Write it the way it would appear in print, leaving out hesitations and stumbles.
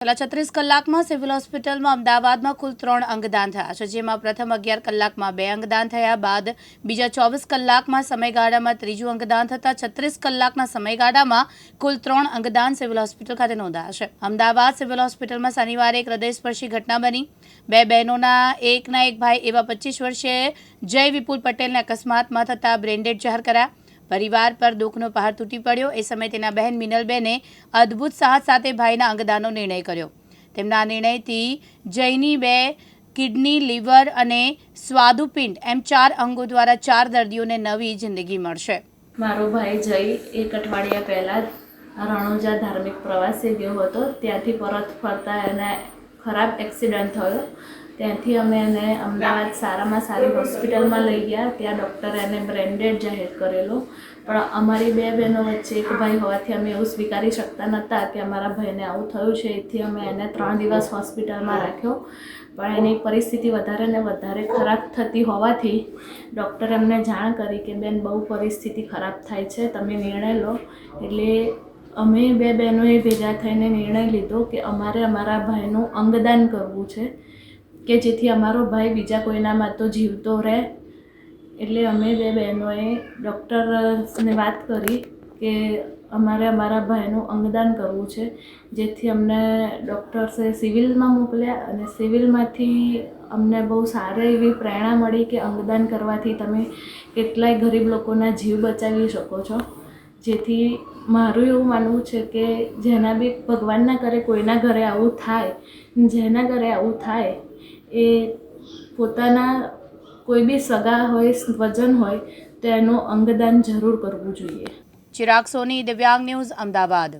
છેલ્લા 36 કલાકમાં સિવિલ હોસ્પિટલમાં અમદાવાદમાં કુલ 3 અંગદાન થયા છે, જેમાં પ્રથમ 11 કલાકમાં 2 અંગદાન થયા બાદ બીજા 24 કલાકમાં સમયગાળામાં ત્રીજું અંગદાન થતાં 36 કલાકના સમયગાળામાં કુલ 3 અંગદાન સિવિલ હોસ્પિટલ ખાતે નોંધાયા છે. અમદાવાદ સિવિલ હોસ્પિટલમાં શનિવારે એક હૃદયસ્પર્શી ઘટના બની. 2 બહેનોના એકના એક ભાઈ એવા 25 વર્ષીય જય વિપુલ પટેલને અકસ્માતમાં થતાં બ્રેન્ડેડ જાહેર કર્યા. પરિવાર પર દુઃખનો પહાડ તૂટી પડ્યો. એ સમયે તેના બહેન મિનલબેને અદ્ભુત સાહસ સાથે ભાઈના અંગદાનનો નિર્ણય કર્યો. તેમના નિર્ણયથી જયની 2 કિડની, લીવર અને સ્વાદુપિંડ એમ 4 અંગો દ્વારા 4 દર્દીઓને નવી જિંદગી મળશે. મારો ભાઈ જય એક અઠવાડિયા પહેલાં રણુજા ધાર્મિક પ્રવાસે ગયો હતો. ત્યાંથી પરત ફરતા એને ખરાબ એક્સિડન્ટ થયો. ત્યાંથી અમે એને અમદાવાદ સારામાં સારી હોસ્પિટલમાં લઈ ગયા. ત્યાં ડૉક્ટરે એને બ્રેન્ડેડ જાહેર કરેલો. પણ અમારી 2 બહેનો વચ્ચે એક ભાઈ હોવાથી અમે એવું સ્વીકારી શકતા નહોતા કે અમારા ભાઈને આવું થયું છે. એથી અમે એને 3 દિવસ હોસ્પિટલમાં રાખ્યો. પણ એની પરિસ્થિતિ વધારે ને વધારે ખરાબ થતી હોવાથી ડૉક્ટરે અમને જાણ કરી કે બેન બહુ પરિસ્થિતિ ખરાબ થાય છે, તમે નિર્ણય લો. એટલે અમે 2 બહેનોએ ભેગા થઈને નિર્ણય લીધો કે અમારે અમારા ભાઈનું અંગદાન કરવું છે, કે જેથી અમારો ભાઈ બીજા કોઈનામાં તો જીવતો રહે. એટલે અમે 2 બહેનોએ ડૉક્ટરને વાત કરી કે અમારે અમારા ભાઈનું અંગદાન કરવું છે, જેથી અમને ડૉક્ટર્સે સિવિલમાં મોકલ્યા અને સિવિલમાંથી અમને બહુ સારી એવી પ્રેરણા મળી કે અંગદાન કરવાથી તમે કેટલાય ગરીબ લોકોના જીવ બચાવી શકો છો. જેથી મારું એવું માનવું છે કે જેના બી ભગવાનના કરે કોઈના ઘરે આવું થાય, જેના ઘરે આવું થાય એ પોતાના કોઈ બી સગા હોય, સ્વજન હોય તો એનું અંગદાન જરૂર કરવું જોઈએ. ચિરાગ સોની, દિવ્યાંગ ન્યૂઝ, અમદાવાદ.